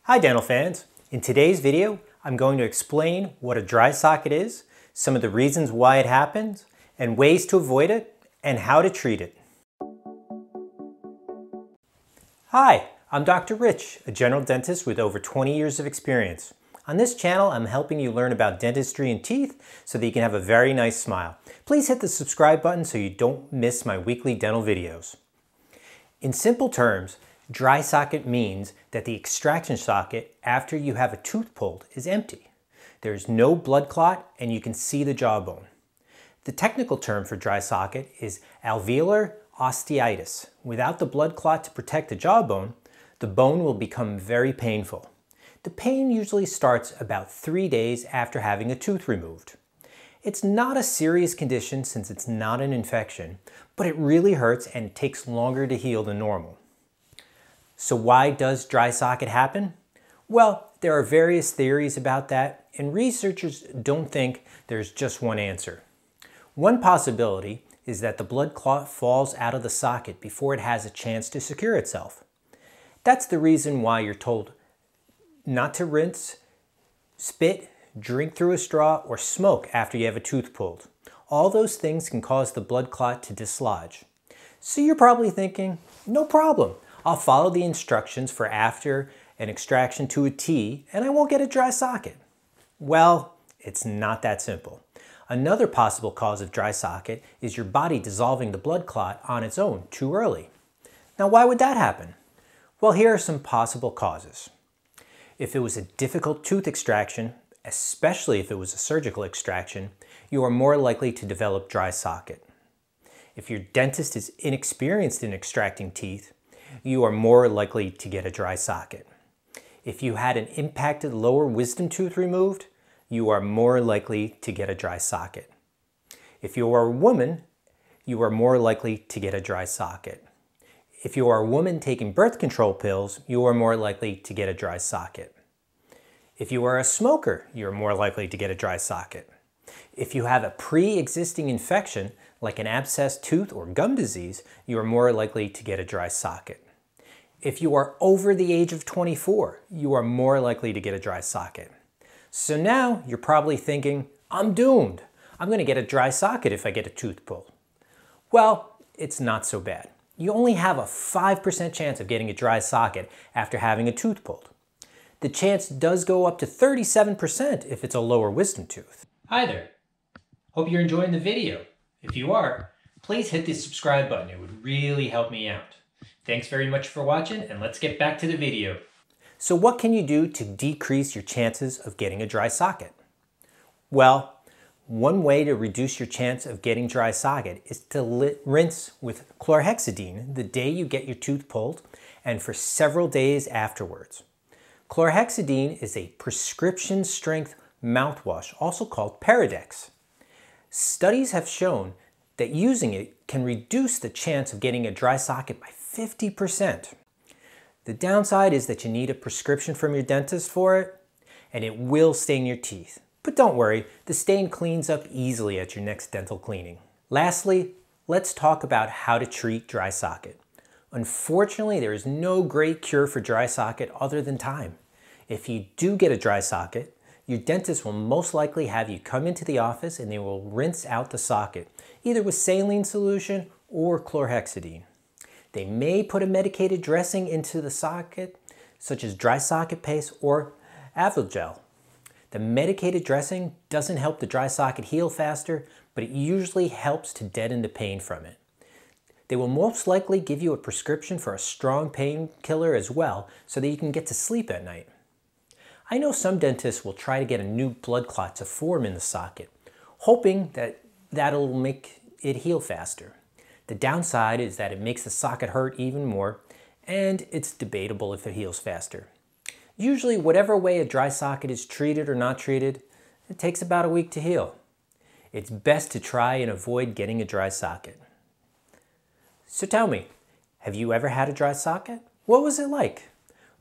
Hi dental fans! In today's video, I'm going to explain what a dry socket is, some of the reasons why it happens, and ways to avoid it, and how to treat it. Hi, I'm Dr. Rich, a general dentist with over 20 years of experience. On this channel, I'm helping you learn about dentistry and teeth so that you can have a very nice smile. Please hit the subscribe button so you don't miss my weekly dental videos. In simple terms, dry socket means that the extraction socket after you have a tooth pulled is empty. There's no blood clot and you can see the jawbone. The technical term for dry socket is alveolar osteitis. Without the blood clot to protect the jawbone, the bone will become very painful. The pain usually starts about 3 days after having a tooth removed. It's not a serious condition since it's not an infection, but it really hurts and it takes longer to heal than normal. So why does dry socket happen? Well, there are various theories about that, and researchers don't think there's just one answer. One possibility is that the blood clot falls out of the socket before it has a chance to secure itself. That's the reason why you're told not to rinse, spit, drink through a straw, or smoke after you have a tooth pulled. All those things can cause the blood clot to dislodge. So you're probably thinking, no problem. I'll follow the instructions for after an extraction to a T and I won't get a dry socket. Well, it's not that simple. Another possible cause of dry socket is your body dissolving the blood clot on its own too early. Now, why would that happen? Well, here are some possible causes. If it was a difficult tooth extraction, especially if it was a surgical extraction, you are more likely to develop dry socket. If your dentist is inexperienced in extracting teeth, you are more likely to get a dry socket. If you had an impacted lower wisdom tooth removed, you are more likely to get a dry socket. If you are a woman, you are more likely to get a dry socket. If you are a woman taking birth control pills, you are more likely to get a dry socket. If you are a smoker, you're more likely to get a dry socket. If you have a pre-existing infection, like an abscessed tooth or gum disease, you are more likely to get a dry socket. If you are over the age of 24, you are more likely to get a dry socket. So now you're probably thinking, I'm doomed. I'm going to get a dry socket if I get a tooth pulled. Well, it's not so bad. You only have a 5% chance of getting a dry socket after having a tooth pulled. The chance does go up to 37% if it's a lower wisdom tooth. Hi there. Hope you're enjoying the video. If you are, please hit the subscribe button. It would really help me out. Thanks very much for watching, and let's get back to the video. So what can you do to decrease your chances of getting a dry socket? Well, one way to reduce your chance of getting dry socket is to rinse with chlorhexidine the day you get your tooth pulled and for several days afterwards. Chlorhexidine is a prescription strength mouthwash, also called Paradex. Studies have shown that using it can reduce the chance of getting a dry socket by 50%. The downside is that you need a prescription from your dentist for it, and it will stain your teeth. But don't worry, the stain cleans up easily at your next dental cleaning. Lastly, let's talk about how to treat dry socket. Unfortunately, there is no great cure for dry socket other than time. If you do get a dry socket, your dentist will most likely have you come into the office and they will rinse out the socket, either with saline solution or chlorhexidine. They may put a medicated dressing into the socket, such as dry socket paste or Avogel. The medicated dressing doesn't help the dry socket heal faster, but it usually helps to deaden the pain from it. They will most likely give you a prescription for a strong painkiller as well, so that you can get to sleep at night. I know some dentists will try to get a new blood clot to form in the socket, hoping that that'll make it heal faster. The downside is that it makes the socket hurt even more, and it's debatable if it heals faster. Usually, whatever way a dry socket is treated or not treated, it takes about a week to heal. It's best to try and avoid getting a dry socket. So tell me, have you ever had a dry socket? What was it like?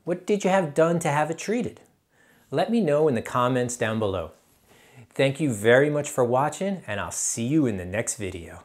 What did you have done to have it treated? Let me know in the comments down below. Thank you very much for watching, and I'll see you in the next video.